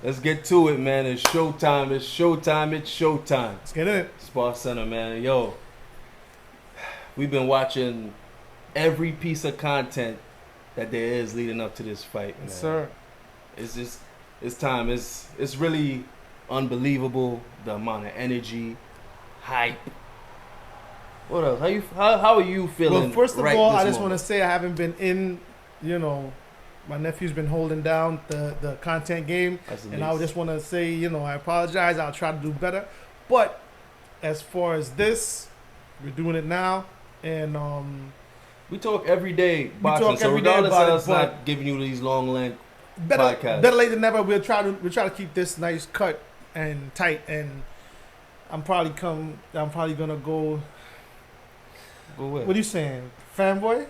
Let's get to it, man. It's showtime. It's showtime. It's showtime. Let's get in it. SparCenter, man. Yo, we've been watching every piece of content that there is leading up to this fight, man. Yes, sir. It's time. It's really unbelievable, the amount of energy, hype. What else? How are you feeling? Well, first of right all, this I just moment? want to say I haven't been in, my nephew's been holding down the content game. And I just want to say, I apologize. I'll try to do better. But as far as this, we're doing it now. And we talk every day boxing, talk so every day regardless about of it, us not giving you these long length better podcasts. late than never. We'll try to keep this nice cut and tight. And I'm probably gonna go. What are you saying, fanboy?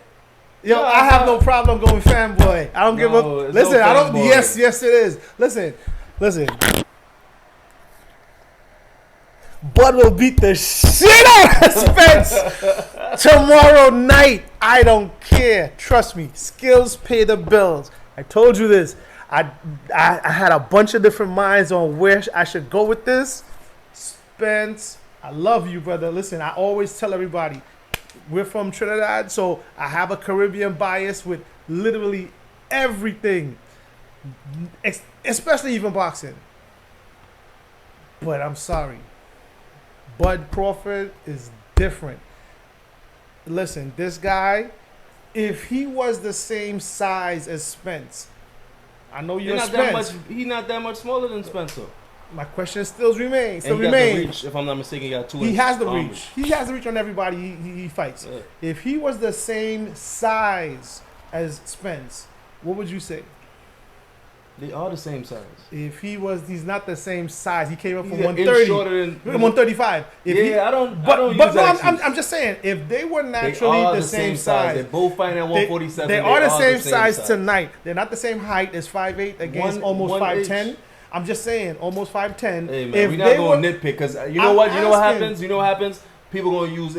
Yo, No, I have no problem going fanboy. I don't give a listen. No I don't. fanboy. Yes, it is. Listen. Bud will beat the shit out of Spence tomorrow night. I don't care. Trust me. Skills pay the bills. I told you this. I had a bunch of different minds on where I should go with this. Spence, I love you, brother. Listen, I always tell everybody, we're from Trinidad, so I have a Caribbean bias with literally everything, especially even boxing. But I'm sorry. Bud Crawford is different. Listen, this guy, if he was the same size as Spence, I know you're Spence. He's not that much smaller than Spencer. My question still remains. And he got the reach, if I'm not mistaken, he got 2 inches. He has the reach. He has the reach on everybody he fights. Yeah. If he was the same size as Spence, what would you say? They are the same size. If he's not the same size. He came up from He's an inch 130, shorter than 135. I don't use that. I'm just saying, if they were naturally they are the same size, they're both fighting at 147. They are the same size tonight. They're not the same height as 5'8" against almost 5'10". I'm just saying, almost 5'10". Hey man, we're not going to nitpick because you know what happens. You know what happens. People are going to use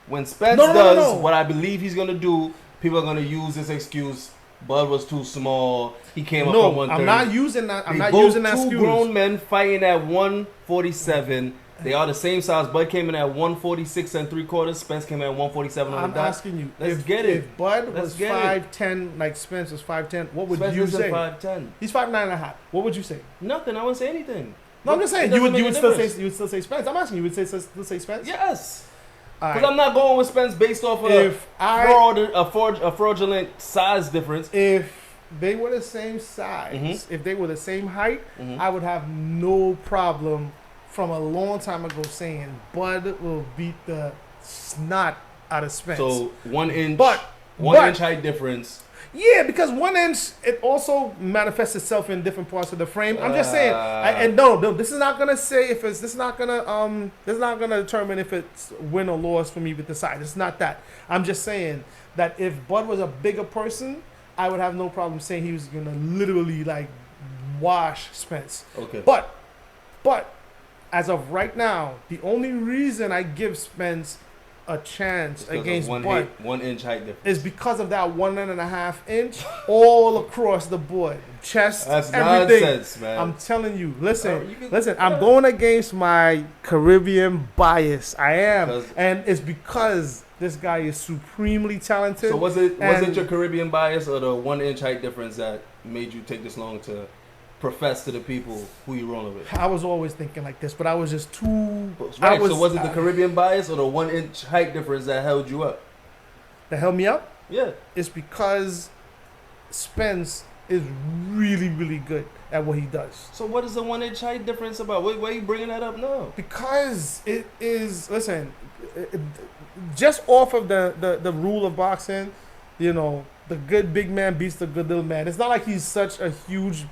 when Spence does what I believe he's going to do. People are going to use this excuse. Bud was too small. He came up from 130. I'm not using that. I'm not using that excuse. Two grown men fighting at 147. They are the same size. Bud came in at 146 3/4. Spence came in at 147 on the dot. I'm asking you. Let's get it. If Bud was 5'10", like Spence was 5'10", what would you say? 5'10". He's 5'9.5". What would you say? Nothing. I wouldn't say anything. No, I'm just saying. You would still say Spence. I'm asking you. You would still say Spence? Yes. Because I'm not going with Spence based off of a fraudulent size difference. If they were the same size, if they were the same height, I would have no problem from a long time ago saying Bud will beat the snot out of Spence. So 1 inch, but 1 inch height difference. Yeah, because 1 inch, it also manifests itself in different parts of the frame. I'm just saying, and no, this is not gonna say if it's. This is not gonna determine if it's win or loss for me with the size. It's not that. I'm just saying that if Bud was a bigger person, I would have no problem saying he was gonna literally like wash Spence. Okay. But as of right now, the only reason I give Spence a chance against Bud 1 inch height difference is because of that 1.5 inch all across the board, chest, that's everything. Nonsense, man. I'm telling you, listen. I'm going against my Caribbean bias. I am, and it's because this guy is supremely talented. So was it your Caribbean bias or the 1 inch height difference that made you take this long to profess to the people who you rolling with? I was always thinking like this, but I was just too. Right. So was it the Caribbean bias or the 1 inch height difference that held you up? That held me up? Yeah. It's because Spence is really, really good at what he does. So what is the 1 inch height difference about? Why are you bringing that up now? Because it is. Listen, just off of the rule of boxing, the good big man beats the good little man. It's not like he's such a huge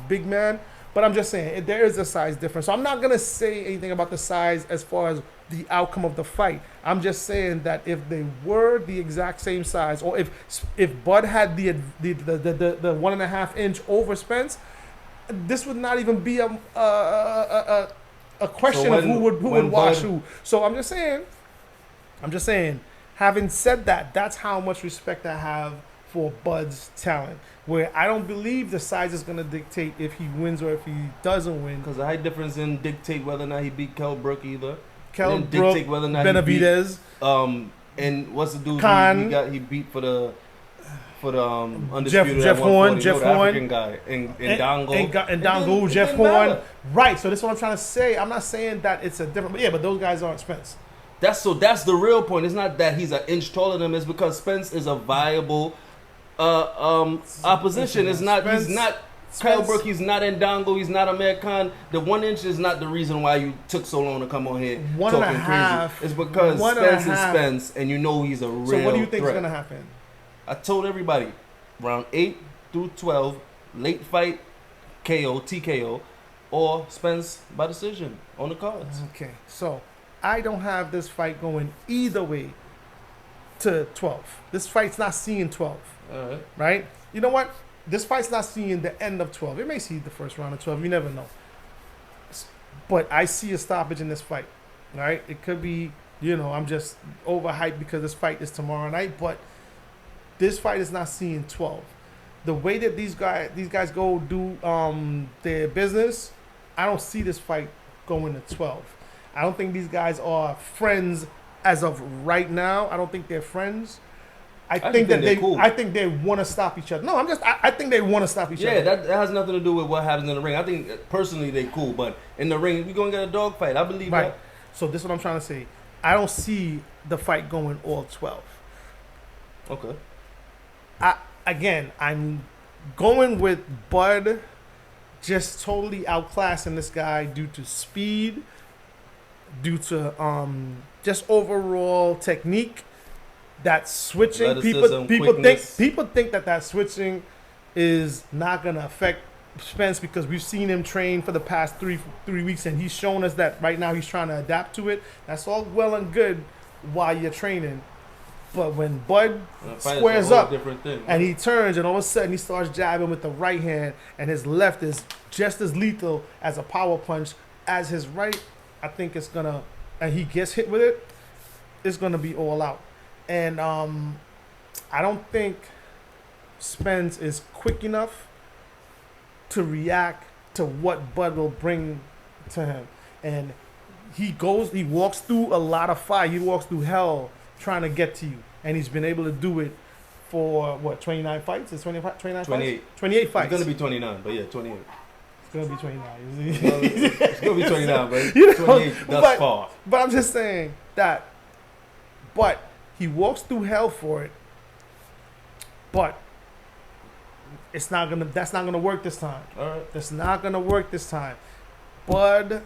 big man, but I'm just saying there is a size difference. So I'm not gonna say anything about the size as far as the outcome of the fight. I'm just saying that if they were the exact same size, or if Bud had the 1.5 inch over Spence, this would not even be a question of who would wash who. So I'm just saying. Having said that, that's how much respect I have for Bud's talent. Where I don't believe the size is going to dictate if he wins or if he doesn't win. Because the height difference didn't dictate whether or not he beat Kell Brook either. Kell Brook, dictate whether or not Benavidez. He beat, and what's the dude he beat for the undisputed Jeff Horn, the African guy, and Dango, Jeff Horn. Right. So this is what I'm trying to say. I'm not saying that it's a different. But those guys aren't Spence. That's the real point. It's not that he's an inch taller than him. It's because Spence is a viable opposition. It's not. He's not. Kyle Brook, he's not Ndango, he's not Amir Khan. The 1 inch is not the reason why you took so long to come on here talking crazy. It's because Spence is Spence, and you know he's a real So what do you think is threat. going to happen? I told everybody, round 8 through 12, late fight, KO, TKO, or Spence by decision on the cards. Okay, so I don't have this fight going either way to 12. This fight's not seeing 12. All right. Right? You know what? This fight's not seeing the end of 12. It may see the first round of 12. You never know. But I see a stoppage in this fight. All right? It could be, I'm just overhyped because this fight is tomorrow night. But this fight is not seeing 12. The way that these guys go do their business, I don't see this fight going to 12. I don't think these guys are friends as of right now. I don't think they're friends. I think they want to stop each other. No, I think they want to stop each other. Yeah, that has nothing to do with what happens in the ring. I think personally they cool, but in the ring we're gonna get a dog fight. I believe that. So this is what I'm trying to say. I don't see the fight going all 12. Okay. I'm going with Bud just totally outclassing this guy due to speed, due to just overall technique. That switching, people think that switching is not gonna affect Spence because we've seen him train for the past three weeks, and he's shown us that right now he's trying to adapt to it. That's all well and good while you're training, but when Bud squares up and he turns, and all of a sudden he starts jabbing with the right hand, and his left is just as lethal as a power punch as his right, I think it's gonna, and he gets hit with it, it's gonna be all out. And I don't think Spence is quick enough to react to what Bud will bring to him. And he walks through a lot of fire. He walks through hell trying to get to you. And he's been able to do it for, 29 fights? It's 29 28. fights? 28 fights. It's going to be 29, but yeah, 28. It's going to be 29. It's going to be 29, but 28 thus far. But I'm just saying that, but he walks through hell for it, but that's not gonna work this time. All right. That's not gonna work this time. Bud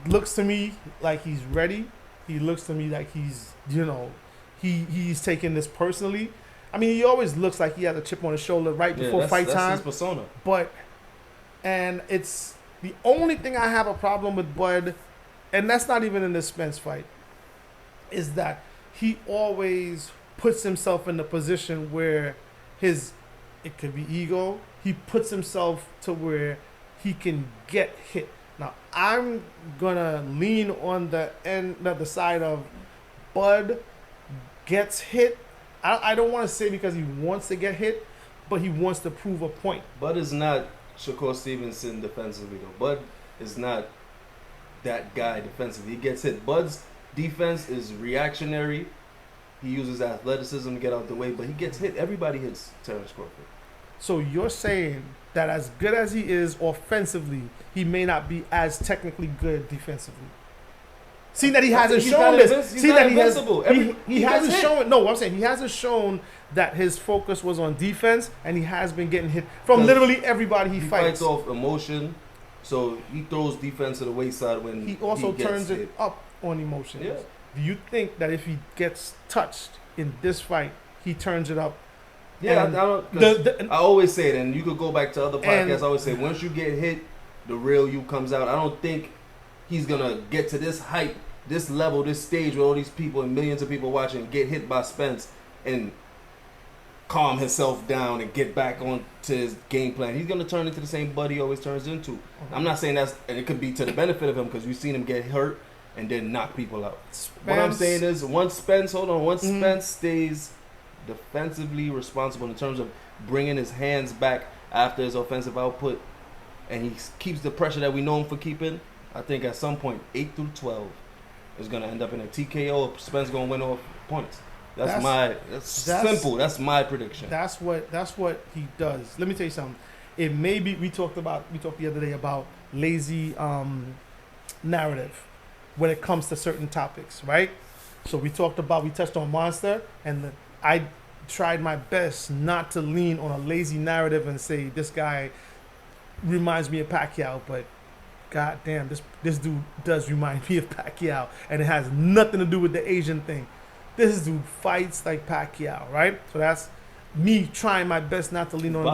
looks to me like he's ready. He looks to me like he's he's taking this personally. I mean, he always looks like he has a chip on his shoulder before fight time. That's his persona. And it's the only thing I have a problem with Bud, and that's not even in this Spence fight, is that he always puts himself in the position where it could be ego. He puts himself to where he can get hit. Now, I'm going to lean on the side of Bud gets hit. I don't want to say because he wants to get hit, but he wants to prove a point. Bud is not Shakur Stevenson defensively, though. Bud is not that guy defensively. He gets hit. Bud's defense is reactionary. He uses athleticism to get out the way, but he gets hit. Everybody hits Terrence Crawford. So you're saying that as good as he is offensively, he may not be as technically good defensively. See that he hasn't shown this. See that he hasn't shown. No, I'm saying he hasn't shown that his focus was on defense, and he has been getting hit from literally everybody he fights. Fights off emotion, so he throws defense to the wayside when he also turns hit. it up on emotions. Yeah. Do you think that if he gets touched in this fight, he turns it up? Yeah, I always say it, and you could go back to other podcasts. I always say once you get hit, the real you comes out. I don't think he's gonna get to this hype, this level, this stage with all these people and millions of people watching, get hit by Spence and calm himself down and get back on to his game plan. He's gonna turn into the same Bud he always turns into. Okay. I'm not saying and it could be to the benefit of him because we've seen him get hurt and then knock people out. Spence. What I'm saying is once Spence stays defensively responsible in terms of bringing his hands back after his offensive output, and he keeps the pressure that we know him for keeping, I think at some point 8 through 12 is going to end up in a TKO. Spence going to win off points. That's simple. That's my prediction. That's what he does. Let me tell you something. It may be, we talked the other day about lazy narrative when it comes to certain topics, right? So we touched on Monster, and I tried my best not to lean on a lazy narrative and say this guy reminds me of Pacquiao, but god damn, this dude does remind me of Pacquiao, and it has nothing to do with the Asian thing. This dude fights like Pacquiao, right? So that's me trying my best not to lean on a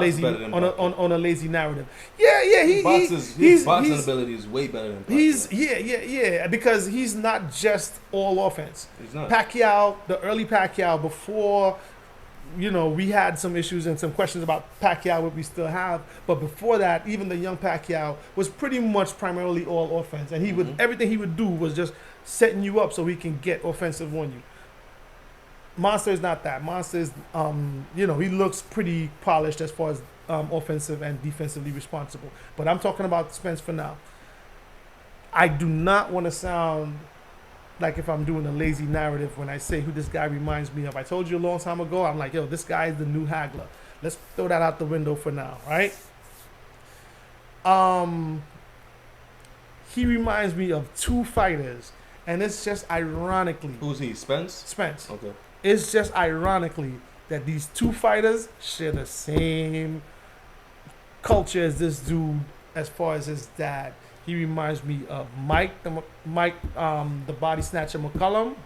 lazy narrative. Yeah, his boxing ability is way better than Pacquiao. Because he's not just all offense. He's not. Pacquiao, the early Pacquiao, before, we had some issues and some questions about Pacquiao, what we still have, but before that, even the young Pacquiao was pretty much primarily all offense, and he would everything he would do was just setting you up so he can get offensive on you. Monster is not that. Monster is, he looks pretty polished as far as offensive and defensively responsible. But I'm talking about Spence for now. I do not want to sound like if I'm doing a lazy narrative when I say who this guy reminds me of. I told you a long time ago, I'm like, this guy is the new Hagler. Let's throw that out the window for now, right? He reminds me of two fighters, and it's just ironically. Who's he, Spence? Spence. Okay. It's just ironically that these two fighters share the same culture as this dude as far as his dad. He reminds me of Mike, the body snatcher McCullum.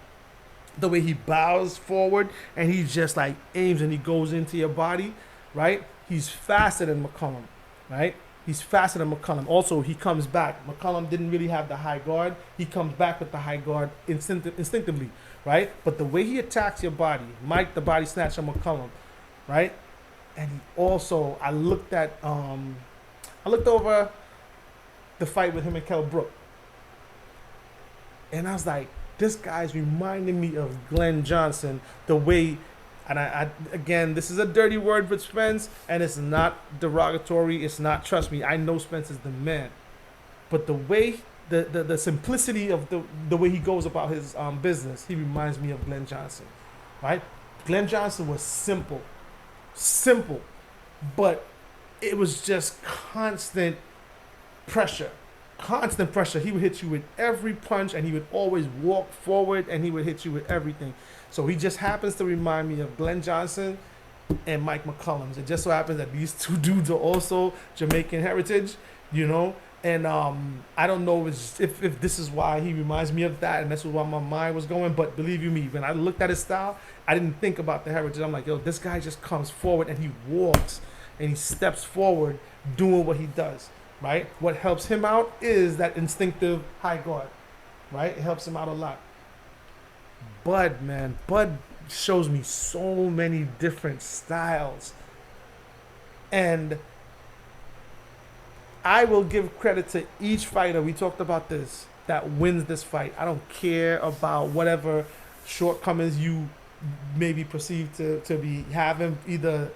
The way he bows forward and he just like aims and he goes into your body, right? He's faster than McCullum, right? He's faster than McCullum. Also, he comes back. McCullum didn't really have the high guard. He comes back with the high guard instinctively, right? But the way he attacks your body, Mike, the body snatcher McCullum, right? And he also, I looked over the fight with him and Kell Brook. And I was like, this guy's reminding me of Glenn Johnson, the way, and I again, this is a dirty word with Spence, and it's not derogatory, it's not, trust me, I know Spence is the man. But the way, the simplicity of the way he goes about his business, he reminds me of Glenn Johnson, right? Glenn Johnson was simple, but it was just constant pressure. He would hit you with every punch, and he would always walk forward, and he would hit you with everything. So he just happens to remind me of Glenn Johnson and Mike McCullum. It just so happens that these two dudes are also Jamaican heritage, and I don't know if this is why he reminds me of that, and that's why my mind was going. But believe you me, when I looked at his style, I didn't think about the heritage. I'm like, this guy just comes forward and he walks and he steps forward doing what he does, right? What helps him out is that instinctive high guard, right? It helps him out a lot. Bud shows me so many different styles. And I will give credit to each fighter, we talked about this, that wins this fight. I don't care about whatever shortcomings you maybe perceive to be having, either,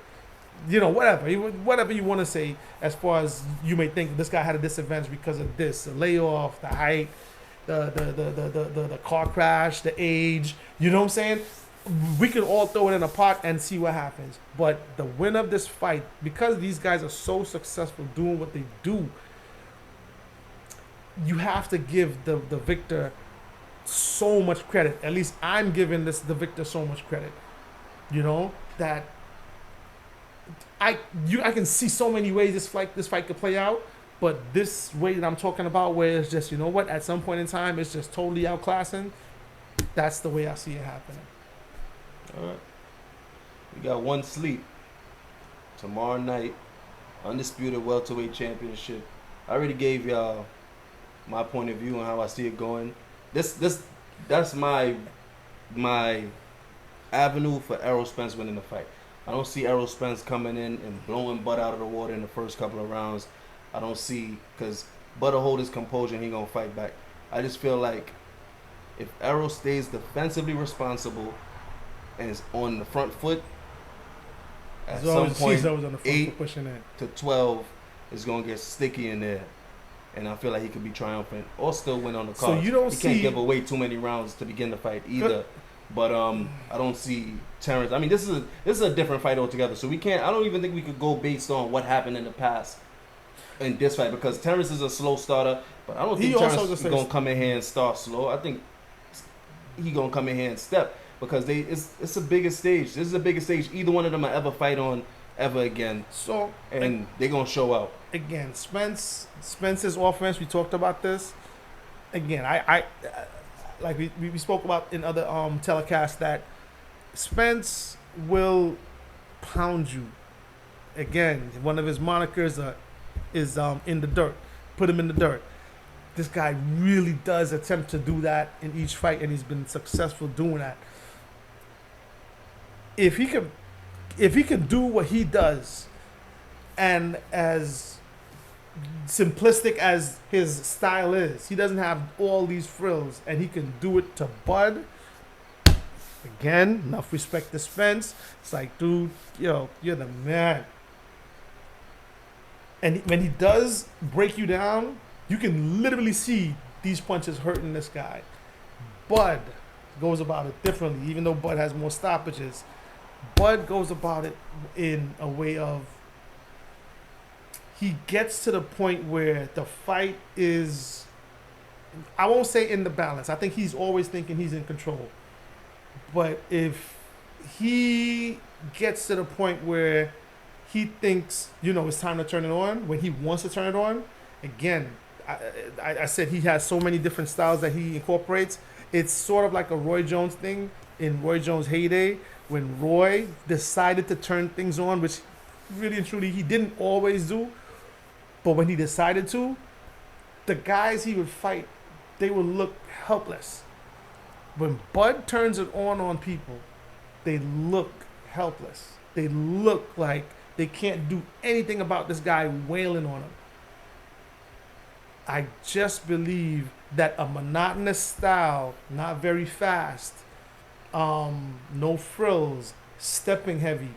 whatever you want to say, as far as you may think this guy had a disadvantage because of this, the layoff, the height, the car crash, the age, you know what I'm saying? We can all throw it in a pot and see what happens. But the winner of this fight, because these guys are so successful doing what they do, you have to give the victor so much credit. At least I'm giving the victor so much credit. That I can see so many ways this fight could play out. But this way that I'm talking about, where it's just, at some point in time, it's just totally outclassing, that's the way I see it happening. All right. We got one sleep. Tomorrow night, Undisputed Welterweight Championship. I already gave y'all my point of view on how I see it going. That's my avenue for Errol Spence winning the fight. I don't see Errol Spence coming in and blowing Bud out of the water in the first couple of rounds. I don't see, because Bud will hold his composure and he gonna fight back. I just feel like if Errol stays defensively responsible and is on the front foot, at some point, on the 8 pushing it. to 12 is gonna get sticky in there, and I feel like he could be triumphant or still win on the card. So you don't he can't give away too many rounds to begin the fight either. But I don't see Terrence. I mean, this is a different fight altogether. So we can't. I don't even think we could go based on what happened in the past in this fight, because Terrence is a slow starter. But I don't think Terrence is gonna come in here and start slow. I think he gonna come in here and step, because it's a bigger stage. This is a bigger stage either one of them will ever fight on ever again. So and they're gonna show out again. Spence's offense. We talked about this. Again, I like we spoke about in other telecasts that Spence will pound you. Again, one of his monikers is in the dirt. Put him in the dirt. This guy really does attempt to do that in each fight, and he's been successful doing that. If he can do what he does, and as simplistic as his style is, he doesn't have all these frills, and he can do it to Bud. Again, enough respect to Spence. It's like, dude, yo, you're the man. And when he does break you down, you can literally see these punches hurting this guy. Bud goes about it differently, even though Bud has more stoppages. Bud goes about it in a way of, he gets to the point where the fight is, I won't say in the balance. I think he's always thinking he's in control. But if he gets to the point where he thinks, it's time to turn it on, when he wants to turn it on, again, I said he has so many different styles that he incorporates. It's sort of like a Roy Jones thing in Roy Jones' heyday, when Roy decided to turn things on, which really and truly he didn't always do. But when he decided to, the guys he would fight, they would look helpless. When Bud turns it on people, they look helpless. They look like they can't do anything about this guy wailing on them. I just believe that a monotonous style, not very fast, no frills, stepping heavy,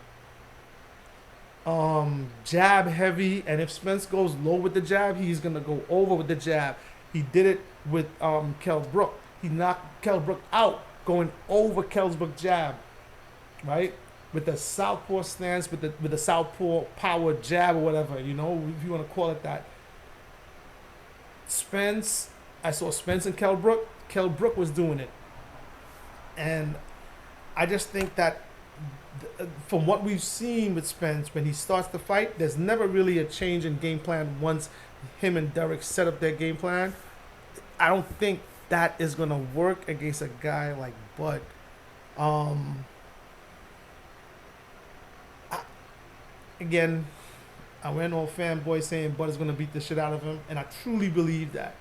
jab heavy, and if Spence goes low with the jab, he's gonna go over with the jab. He did it with Kell Brook. He knocked Kell Brook out going over Kell Brook's jab, right? With the southpaw stance, with the southpaw power jab or whatever, if you want to call it that. Spence, I saw Spence and Kell Brook. Kell Brook was doing it, and I just think that from what we've seen with Spence, when he starts the fight, there's never really a change in game plan once him and Derek set up their game plan. I don't think that is going to work against a guy like Bud. Again, I went all fanboy saying Bud is going to beat the shit out of him, and I truly believe that.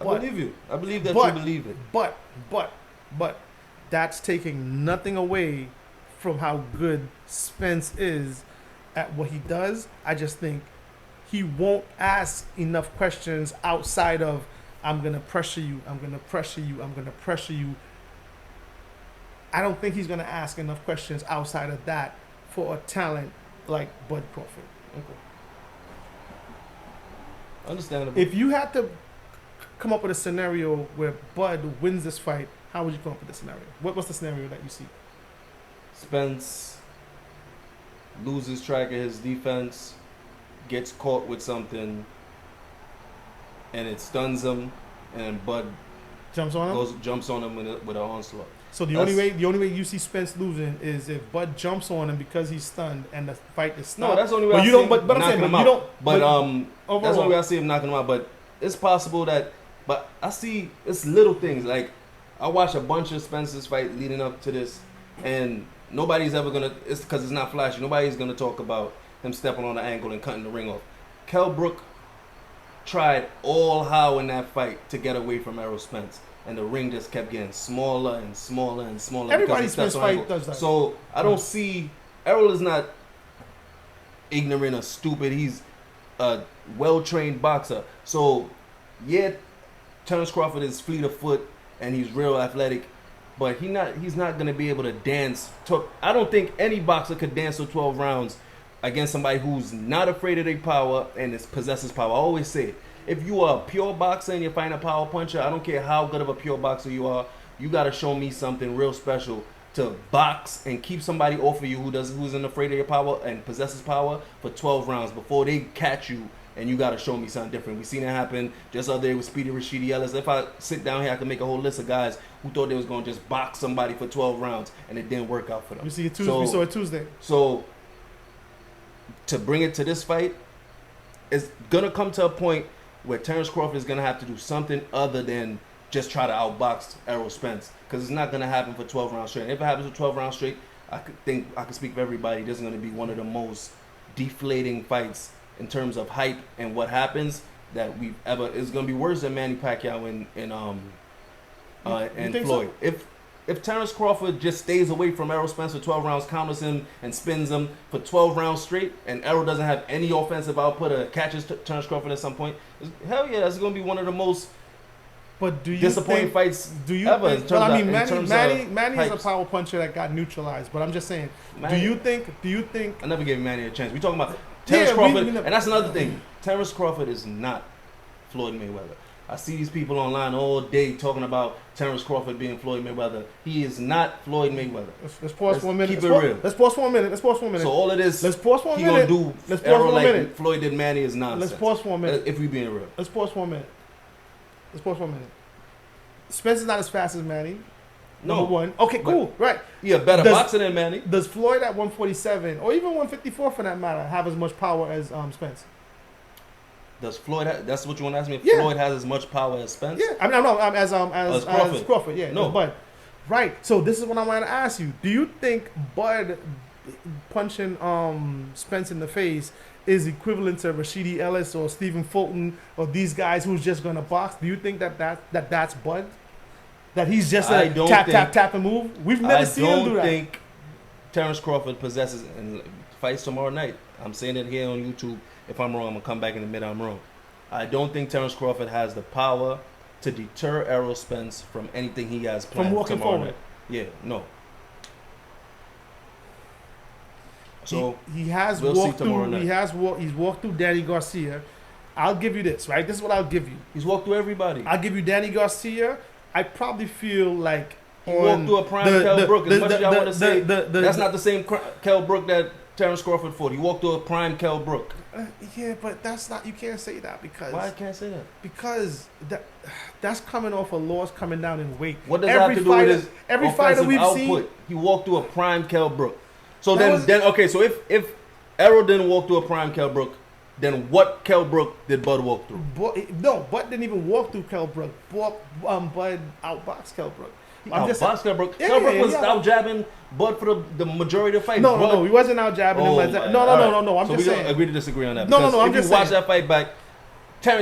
I believe you. I believe that you believe it. But that's taking nothing away from how good Spence is at what he does. I just think he won't ask enough questions outside of, I'm going to pressure you, I'm going to pressure you, I'm going to pressure you. I don't think he's going to ask enough questions outside of that for a talent like Bud Crawford. Okay. Understandable. If you had to come up with a scenario where Bud wins this fight, how would you come up with the scenario? What's the scenario that you see? Spence loses track of his defense, gets caught with something, and it stuns him, and Bud jumps on him with an onslaught. So the only way you see Spence losing is if Bud jumps on him because he's stunned and the fight is stopped. No, that's the only way I see him knocking him out. But overall, that's the only way I see him knocking him out. But it's possible that. But I see it's little things. Like I watch a bunch of Spence's fight leading up to this, and nobody's ever gonna. It's because it's not flashy. Nobody's gonna talk about him stepping on the ankle and cutting the ring off. Kell Brook tried all how in that fight to get away from Errol Spence. And the ring just kept getting smaller and smaller and smaller. Everybody's Spence fight does that. So I don't see, Errol is not ignorant or stupid. He's a well-trained boxer. So yeah, Terrence Crawford is fleet of foot and he's real athletic. but he's not gonna be able to dance. I don't think any boxer could dance for 12 rounds against somebody who's not afraid of their power and possesses power. I always say, if you are a pure boxer and you're fighting a power puncher, I don't care how good of a pure boxer you are, you gotta show me something real special to box and keep somebody off of you who's isn't afraid of your power and possesses power for 12 rounds before they catch you. And you got to show me something different. We seen it happen just other day with Speedy Rashidi Ellis. If I sit down here, I can make a whole list of guys who thought they was going to just box somebody for 12 rounds, and it didn't work out for them. We saw it Tuesday. So, to bring it to this fight, it's going to come to a point where Terrence Crawford is going to have to do something other than just try to outbox Errol Spence. Because it's not going to happen for 12 rounds straight. And if it happens for 12 rounds straight, I could speak for everybody. This is going to be one of the most deflating fights in terms of hype and what happens that we've ever. It's gonna be worse than Manny Pacquiao and Floyd. So? If Terrence Crawford just stays away from Errol Spence for 12 rounds, counters him and spins him for 12 rounds straight, and Errol doesn't have any offensive output or catches Terrence Crawford at some point, hell yeah, that's gonna be one of the most disappointing fights ever. Manny is a power puncher that got neutralized. But I'm just saying, do you think? I never gave Manny a chance. We talking about Terrence Crawford, and that's another thing. Terrence Crawford is not Floyd Mayweather. I see these people online all day talking about Terrence Crawford being Floyd Mayweather. He is not Floyd Mayweather. Let's pause for a minute. Keep it real. Let's pause for a minute. So all of this, let's pause for a minute. He gonna do let's pause for a minute. Floyd did Manny is nonsense. Let's pause for a minute. If we being real. Let's pause for a minute. Spence is not as fast as Manny. Number one. Okay, cool. Right. Yeah, better boxer than Manny. Does Floyd at 147 or even 154 for that matter have as much power as Spence? Does Floyd? That's what you want to ask me? If Floyd has as much power as Spence? Yeah, as Crawford. Yeah, no. Bud. Right. So this is what I want to ask you. Do you think Bud punching Spence in the face is equivalent to Rashidi Ellis or Stephen Fulton or these guys who's just gonna box? Do you think that's Bud? That he's just a tap and move? We've never seen him do that. I don't think Terrence Crawford possesses, and fights tomorrow night. I'm saying it here on YouTube. If I'm wrong, I'm going to come back in a minute. I'm wrong. I don't think Terrence Crawford has the power to deter Errol Spence from anything he has planned from walking tomorrow forward. Night. Yeah, no. So he has we'll walked see tomorrow through. Night. He's walked through Danny Garcia. I'll give you this, right? This is what I'll give you. He's walked through everybody. I'll give you Danny Garcia. I probably feel like he walked through a prime Kell Brook. As much as y'all want to say, that's not the same Kell Brook that Terrence Crawford fought. He walked through a prime Kell Brook. Yeah, but that's not. You can't say that because. Why I can't say that? Because that's coming off a loss, coming down in weight. What does that have to do with his every fighter we've output? Seen, he walked through a prime Kell Brook. So then okay. So if Errol didn't walk through a prime Kell Brook, then what Kell Brook did Bud walk through? No, Bud didn't even walk through Kell Brook. Bud outboxed Kell Brook. Outboxed Kell Brook. Kell Brook was out jabbing Bud for the majority of the fight. No, he wasn't out jabbing him. No. I'm just saying. So we agree to disagree on that. No. I'm just saying. If you watch that fight back,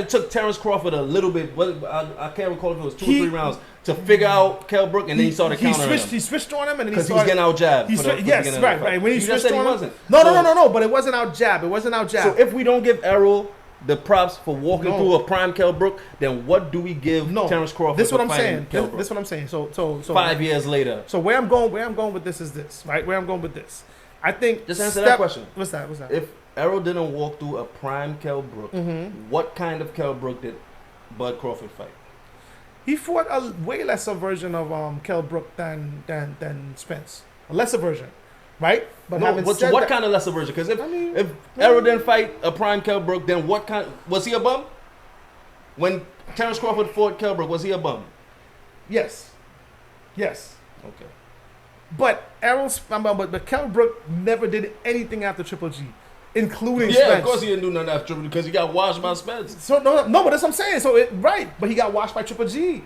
took Terrence Crawford a little bit. I can't recall if it was 2 or 3 rounds to figure out Kell Brook, and then he started countering him. He switched on him, and because he was getting out jabbed. Yes, right. When he switched on him, wasn't. No. But it wasn't out jab. So if we don't give Errol the props for walking through a prime Kell Brook, then what do we give Terrence Crawford? This is what I'm saying. This is what I'm saying. So 5 years later. So where I'm going with this is this, right? Where I'm going with this, I think. Just answer that question. What's that? If Errol didn't walk through a prime Kell Brook, what kind of Kell Brook did Bud Crawford fight? He fought a way lesser version of Kell Brook than Spence. A lesser version. Right? But what kind of lesser version? Because if Errol didn't fight a prime Kell Brook, then what kind? Was he a bum? When Terrence Crawford fought Kell Brook, was he a bum? Yes. Okay. But but Kell Brook never did anything after Triple G, including Spence. Yeah, of course he didn't do nothing after Triple G because he got washed by Spence. So no, but that's what I'm saying. But he got washed by Triple G.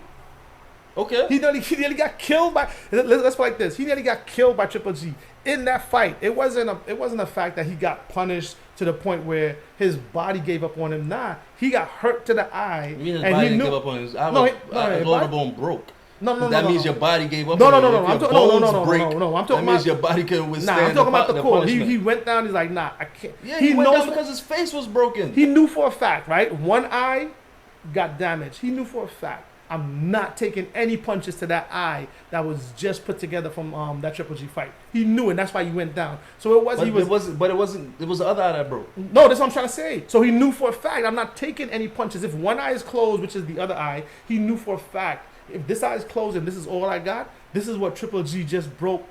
Okay. He nearly got killed by. Let's put it like this. He nearly got killed by Triple G in that fight. It wasn't a fact that he got punished to the point where his body gave up on him. Nah, he got hurt to the eye. You mean his body didn't give up on him? His collarbone broke. No. That means your body gave up. No. I'm talking that means your body couldn't withstand. Nah, I'm talking about the core. Punishment. He went down. He's like, nah, I can't. Yeah, he went down because his face was broken. He knew for a fact, right? One eye got damaged. He knew for a fact. I'm not taking any punches to that eye that was just put together from that Triple G fight. He knew it. That's why he went down. So it was. But it wasn't. It was the other eye that broke. No, that's what I'm trying to say. So he knew for a fact I'm not taking any punches. If one eye is closed, which is the other eye, he knew for a fact if this eye is closed and this is all I got, this is what Triple G just broke.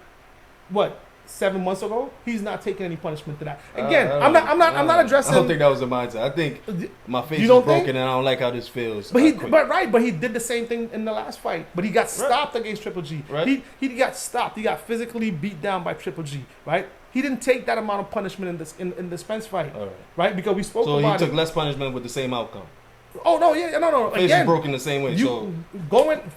What? 7 months ago, he's not taking any punishment to that. Again, I'm not addressing. I don't think that was the mindset. I think my face is broken and I don't like how this feels. But he did the same thing in the last fight. But he got stopped against Triple G. Right. He got stopped. He got physically beat down by Triple G. Right. He didn't take that amount of punishment in the Spence fight. All right. Right. Because we spoke about it. So he took less punishment with the same outcome. Oh no, yeah, no. Face is broken the same way.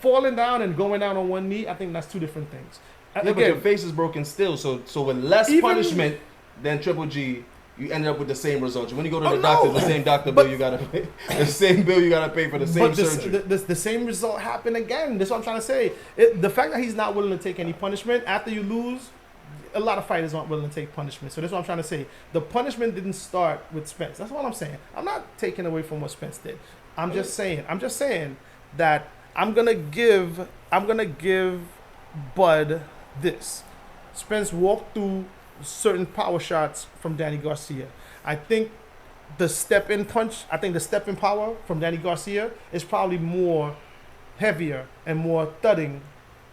Falling down and going down on one knee, I think that's two different things. Yeah, but your face is broken still. So with less punishment than Triple G, you ended up with the same results. When you go to the doctor, the same doctor bill you gotta pay. The same bill you gotta pay for the same surgery. The same result happened again. That's what I'm trying to say. The fact that he's not willing to take any punishment after you lose, a lot of fighters aren't willing to take punishment. So that's what I'm trying to say. The punishment didn't start with Spence. That's what I'm saying. I'm not taking away from what Spence did. I'm just saying that I'm gonna give Bud this. Spence walked through certain power shots from Danny Garcia. I think the step in power from Danny Garcia is probably more heavier and more thudding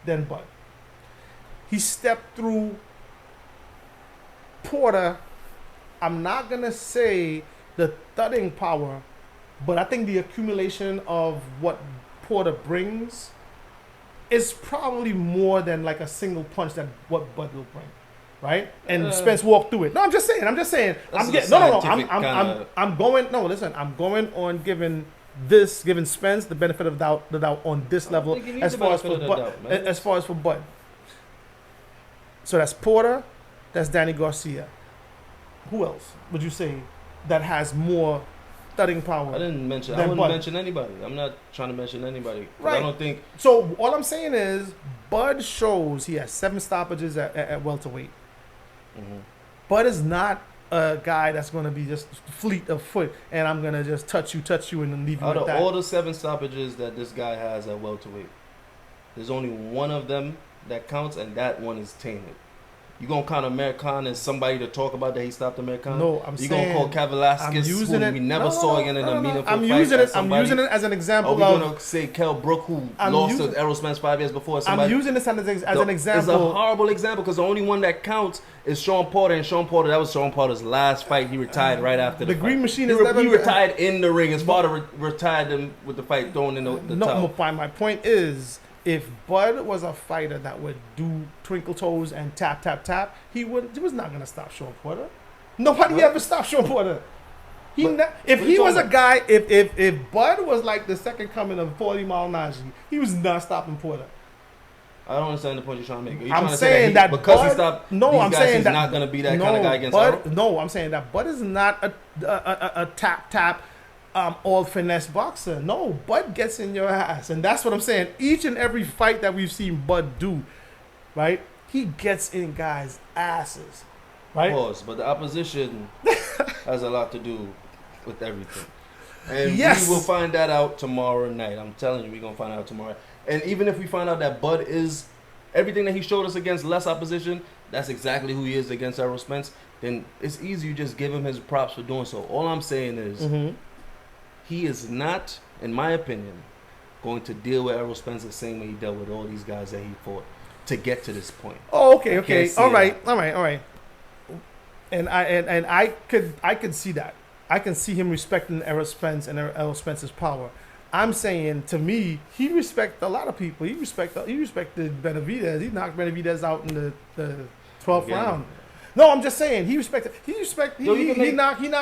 than Bud. He stepped through Porter. I'm not gonna say the thudding power, but I think the accumulation of what Porter brings is probably more than like a single punch that what Bud will bring, right? And Spence walked through it. No, I'm just saying. I'm going on giving Spence the benefit of the doubt on this level as far as for Bud. So that's Porter, that's Danny Garcia. Who else would you say that has more thudding power? I wouldn't mention anybody. I'm not trying to mention anybody. Right. I don't think. So all I'm saying is Bud shows he has 7 stoppages at welterweight. Mm-hmm. Bud is not a guy that's going to be just fleet of foot and I'm going to just touch you and then leave you out like of that. All the 7 stoppages that this guy has at welterweight, there's only one of them that counts, and that one is tainted. You gonna count American as somebody to talk about that he stopped American? No, I'm saying. You gonna call Velasquez, who we never saw again in a meaningful fight? I'm using it as an example. Are we gonna say Kell Brook, who lost to Errol Spence 5 years before? I'm using this as an example. It's a horrible example because the only one that counts is Sean Porter, and that was Sean Porter's last fight. He retired right after the Green fight. Machine. He retired in the ring. His father retired him with the fight thrown in the towel. My point is, if Bud was a fighter that would do twinkle toes and tap, he was not going to stop Sean Porter. Nobody ever stopped Sean Porter. If Bud was like the second coming of Paulie Malignaggi, he was not stopping Porter. I don't understand the point you're trying to make. I'm saying that because Bud, he stopped these guys, he's not going to be that kind of guy against Errol? No, I'm saying that Bud is not a tap, all finesse boxer. No, Bud gets in your ass, and that's what I'm saying. Each and every fight that we've seen Bud do, right? He gets in guys' asses, right? Pause. But the opposition has a lot to do with everything, and we will find that out tomorrow night. I'm telling you, we're gonna find out tomorrow. And even if we find out that Bud is everything that he showed us against less opposition, that's exactly who he is against Errol Spence, then it's easy. You just give him his props for doing so. All I'm saying is. He is not, in my opinion, going to deal with Errol Spence the same way he dealt with all these guys that he fought to get to this point. Oh, okay. All right. And I could see that. I can see him respecting Errol Spence and Errol Spence's power. I'm saying, to me, he respects a lot of people. He respected Benavidez. He knocked Benavidez out in the 12th round. No, I'm just saying he knocked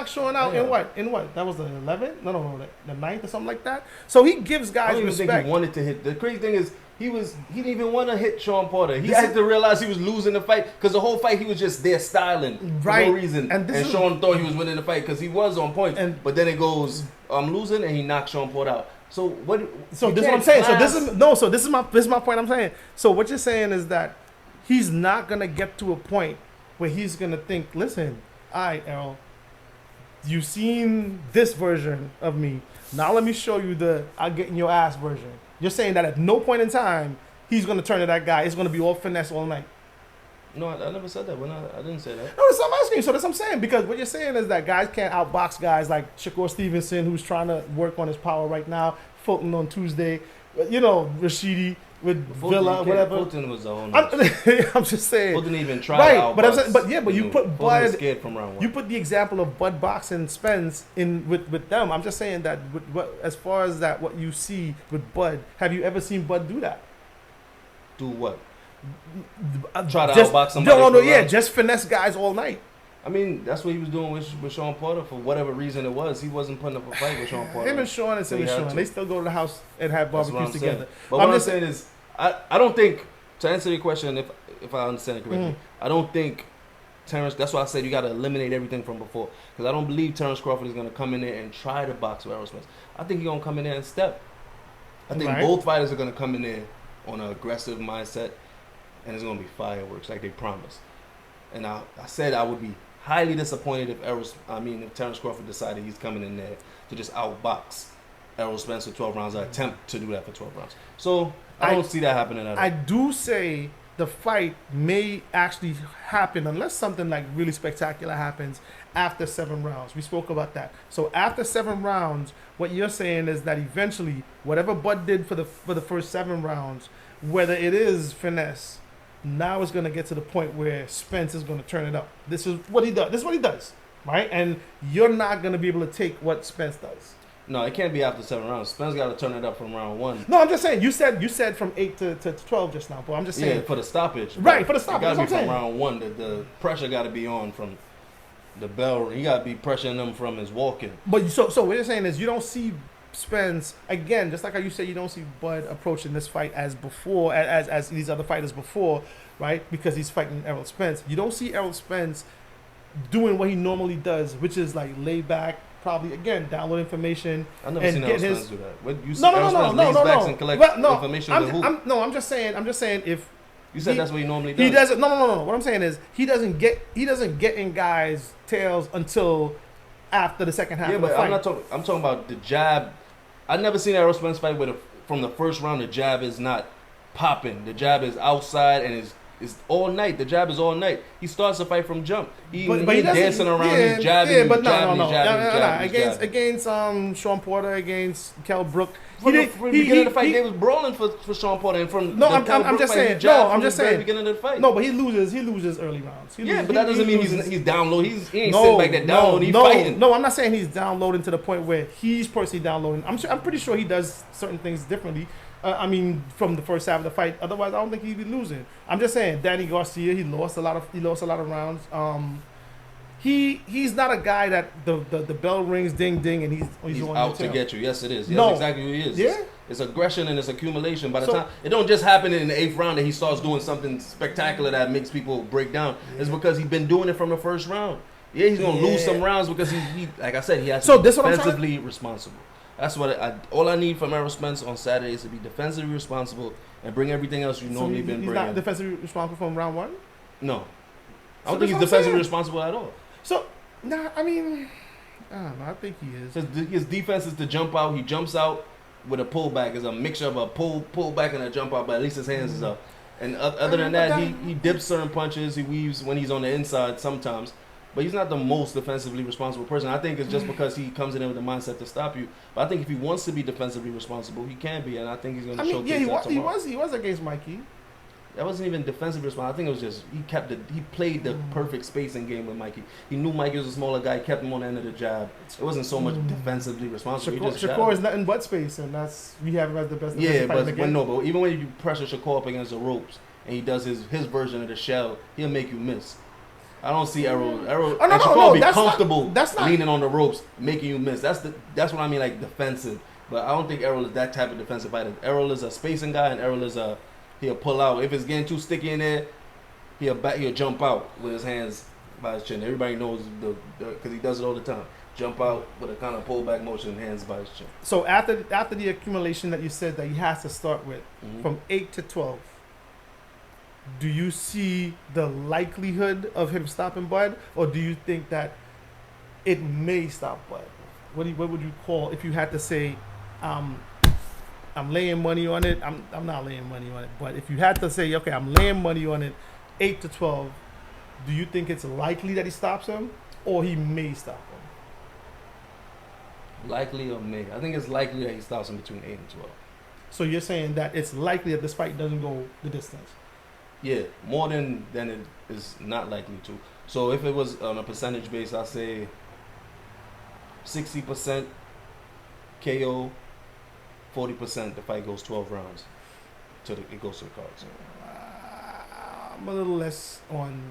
Sean out in what? That was the 11th? No, the 9th or something like that. So he gives guys I don't even respect. think he wanted to hit. The crazy thing is he didn't even want to hit Sean Porter. He had to realize he was losing the fight because the whole fight he was just there styling for no reason. And Sean thought he was winning the fight because he was on point. But then it goes, I'm losing, and he knocked Sean Porter out. So what? So this is what I'm saying. So this is my point. I'm saying. So what you're saying is that he's not gonna get to a point where he's going to think, listen, all right, Errol, you've seen this version of me. Now let me show you the I'll get in your ass version. You're saying that at no point in time he's going to turn to that guy. It's going to be all finesse all night. No, I never said that. I didn't say that. No, that's what I'm asking you. So that's what I'm saying. Because what you're saying is that guys can't outbox guys like Shakur Stevenson, who's trying to work on his power right now. Fulton on Tuesday. You know, Rashidi with Villa, whatever. Fulton was the whole I'm just saying. Fulton even tried to outbox. But you put Bud. Scared from round one. You put the example of Bud boxing Spence in with them. I'm just saying that as far as that, what you see with Bud, have you ever seen Bud do that? Do what? Try to outbox somebody. No, just finesse guys all night. I mean, that's what he was doing with Sean Porter for whatever reason it was. He wasn't putting up a fight with Sean Porter. Him and Sean and Sean, they still go to the house and have barbecues together. But what I'm saying is, I don't think, to answer your question, if I understand it correctly, I don't think Terrence, that's why I said you got to eliminate everything from before. Because I don't believe Terrence Crawford is going to come in there and try to box with Errol Spence. I think he's going to come in there and step. I think both fighters are going to come in there on an aggressive mindset. And it's going to be fireworks like they promised. And I said I would be highly disappointed if Terrence Crawford decided he's coming in there to just outbox Errol Spence for 12 rounds, or attempt to do that for 12 rounds. So I don't see that happening at all. I do say the fight may actually happen unless something like really spectacular happens after 7 rounds. We spoke about that. So after 7 rounds, what you're saying is that eventually whatever Bud did for the first 7 rounds, whether it is finesse, now it's going to get to the point where Spence is going to turn it up. This is what he does. Right? And you're not going to be able to take what Spence does. No, it can't be after 7 rounds. Spence got to turn it up from round 1. No, I'm just saying. You said from 8 to 12 just now, but I'm just saying. Yeah, for the stoppage. Right, for the stoppage. It got to be from round 1. The pressure got to be on from the bell. He got to be pressuring them from his walking. But so what you're saying is you don't see Spence, again, just like how you said you don't see Bud approaching this fight as before, as these other fighters before, right? Because he's fighting Errol Spence. You don't see Errol Spence doing what he normally does, which is like lay back, probably, again, download information. I've never seen Errol Spence do that. What, you see Errol Spence lays back and collect information with who? I'm just saying if you said that's what he normally does. He doesn't. No. What I'm saying is he doesn't get in guys' tails until after the second half of the fight. I'm talking about the jab. I've never seen Errol Spence fight from the first round. The jab is not popping. The jab is outside and is all night. The jab is all night. He starts the fight from jump. He's dancing around. He's jabbing. Yeah, but no. Against Sean Porter, against Kell Brook. From the beginning of the fight, they was brawling for Sean Porter, and from I'm just saying. Beginning of the fight. No, but he loses early rounds. But that doesn't mean he's downloading. He ain't sitting back there downloading. He's fighting. No, I'm not saying he's downloading to the point where he's personally downloading. I'm pretty sure he does certain things differently. From the first half of the fight. Otherwise, I don't think he'd be losing. I'm just saying, Danny Garcia, he lost a lot of rounds. He's not a guy that the bell rings, ding ding, and he's out to get you. Yes, it is. That's exactly who he is. Yeah. It's aggression and it's accumulation. By the time it don't just happen in the 8th round that he starts doing something spectacular that makes people break down. Yeah. It's because he's been doing it from the first round. Yeah, he's gonna lose some rounds because he like I said, he has to be defensively responsible. That's what all I need from Errol Spence on Saturday is to be defensively responsible and bring everything else you normally been bringing. He's not defensively responsible from round 1? No. I don't think he's defensively responsible at all. So, I don't know. I think he is. His defense is to jump out. He jumps out with a pullback. It's a mixture of a pull back and a jump out, but at least his hands is up. And other than that, he dips certain punches. He weaves when he's on the inside sometimes. But he's not the most defensively responsible person. I think it's just because he comes in there with the mindset to stop you. But I think if he wants to be defensively responsible, he can be, and I think he's going to showcase that tomorrow. He was against Mikey. That wasn't even defensively responsible. I think it was just he played the perfect spacing game with Mikey. He knew Mikey was a smaller guy. He kept him on the end of the jab. It wasn't so much defensively responsible. Shakur is nothing but space, and we have him as the best. Yeah, but even when you pressure Shakur up against the ropes and he does his version of the shell, he'll make you miss. I don't see Errol. Shakur be comfortable leaning on the ropes, making you miss. That's what I mean, like defensive. But I don't think Errol is that type of defensive fighter. Errol is a spacing guy, and Errol is he'll pull out. If it's getting too sticky in there, he'll jump out with his hands by his chin. Everybody knows because he does it all the time. Jump out with a kind of pullback motion, hands by his chin. So after the accumulation that you said that he has to start with, from 8 to 12. Do you see the likelihood of him stopping Bud, or do you think that it may stop Bud? What would you call if you had to say I'm laying money on it. I'm not laying money on it. But if you had to say, okay, I'm laying money on it, 8-12, do you think it's likely that he stops him, or he may stop him? Likely or may? I think it's likely that he stops him between 8 and 12. So you're saying that it's likely that this fight doesn't go the distance? Yeah, more than it is not likely to. So if it was on a percentage base, I'd say 60% KO, 40% the fight goes 12 rounds till it goes to the cards. I'm a little less on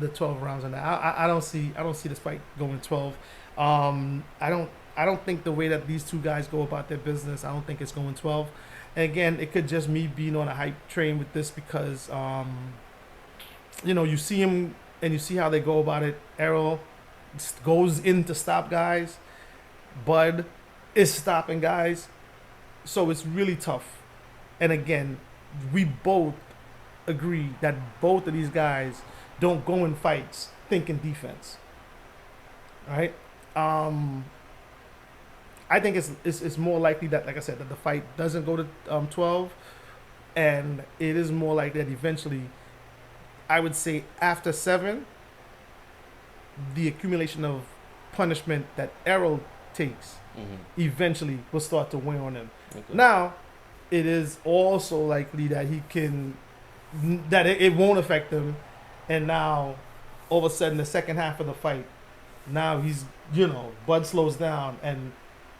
the 12 rounds on that. I don't see this fight going 12. I don't think the way that these two guys go about their business, I don't think it's going 12. And again, it could just me being on a hype train with this because, you see him and you see how they go about it. Errol goes in to stop guys. Bud is stopping guys. So it's really tough. And again, we both agree that both of these guys don't go in fights thinking defense. All right? I think it's more likely that, like I said, that the fight doesn't go to 12, and it is more likely that eventually, I would say after 7, the accumulation of punishment that Errol takes eventually will start to weigh on him. Okay. Now, it is also likely that it won't affect him, and now all of a sudden the second half of the fight, now he's Bud slows down and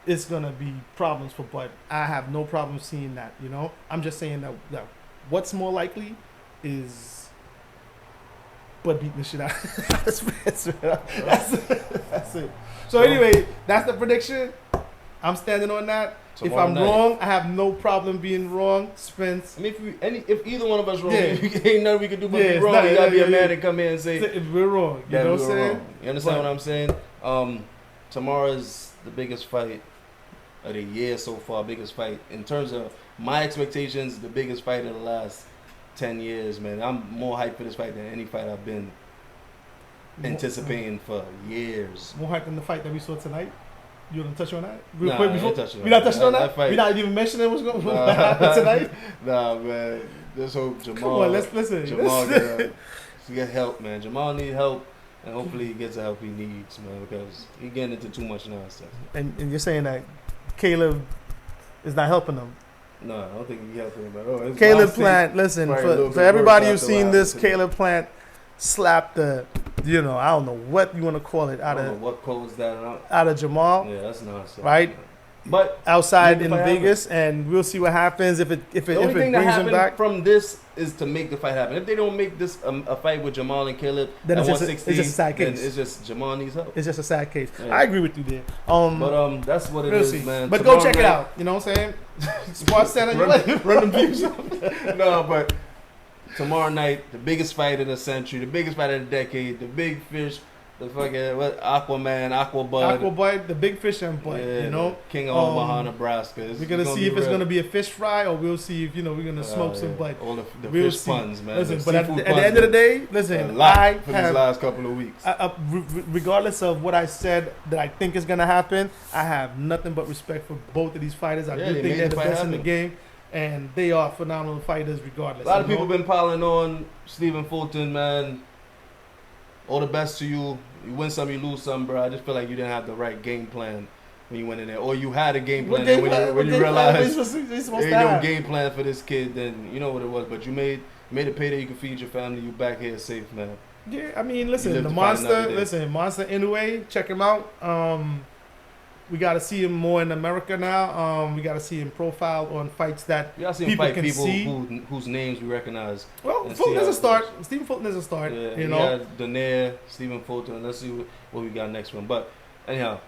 it's gonna be problems for Bud. I have no problem seeing that. I'm just saying that what's more likely is Bud beating the shit out. That's it. So anyway, that's the prediction. I'm standing on that. Tomorrow if I'm wrong, I have no problem being wrong. Spence. I mean, if either one of us wrong, ain't nothing we can do but be wrong. You gotta be a man and come in and say if we're wrong. You know what I'm saying? You understand what I'm saying? Tomorrow is the biggest fight of the year so far. Biggest fight in terms of my expectations. The biggest fight of the last 10 years, man. I'm more hyped for this fight than any fight I've been anticipating for years. More hyped than the fight that we saw tonight. You want to touch on that? We're not touching on that? We're not even mentioning what's going to happen tonight? Nah, man. Let's hope Jamal... Come on, let's listen. Jamal get help, man. Jamal need help, and hopefully he gets the help he needs, man, because he's getting into too much nonsense. And you're saying that Caleb is not helping him? No, I don't think he's helping him at all. Caleb Plant, listen, for everybody who's seen this, Caleb Plant slapped the... I don't know what you want to call it out of what quote was that out of Jamal. Yeah, that's nonsense. Right, but outside in Vegas, and we'll see what happens if it brings him back. From this is to make the fight happen. If they don't make this a fight with Jamal and Caleb, then it's just a sad case. Then it's just Jamal needs help. It's just a sad case. Yeah. I agree with you there. But that's what it is, man. But go check it out. You know what I'm saying? SparCenter, run them views. No, but. Tomorrow night, the biggest fight of the century, the biggest fight of the decade, the big fish, the fucking Aquaman, Aquabud, the big fish and Bud, King of Omaha, Nebraska. We're gonna see if it's gonna be a fish fry, or we'll see if we're gonna smoke some Bud. All the fish puns, man. Listen, but at the end of the day, listen, I have for these last couple of weeks. Regardless of what I said that I think is gonna happen, I have nothing but respect for both of these fighters. I do think they're the best in the game. And they are phenomenal fighters regardless. A lot of people been piling on Stephen Fulton, man. All the best to you. You win some, you lose some, bro. I just feel like you didn't have the right game plan when you went in there. Or you had a game plan, and when you realized there's no game plan for this kid, then you know what it was. But you made a payday, you can feed your family, you back here safe, man. Yeah, I mean, listen, the Monster, Monster Inoue, check him out. We got to see him more in America now. We got to see him profile on fights that people can see. Whose names we recognize. Well, Fulton is a start. Stephen Fulton is a start. Yeah, you know, Danair, Stephen Fulton. Let's see what we got next one. But anyhow,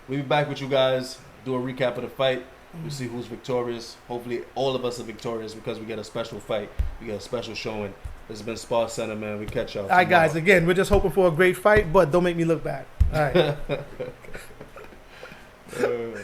we'll be back with you guys. Do a recap of the fight. We'll see who's victorious. Hopefully, all of us are victorious because we get a special fight. We get a special showing. This has been SparCenter, man. We catch y'all. All right, guys. Again, we're just hoping for a great fight, but don't make me look bad. All right.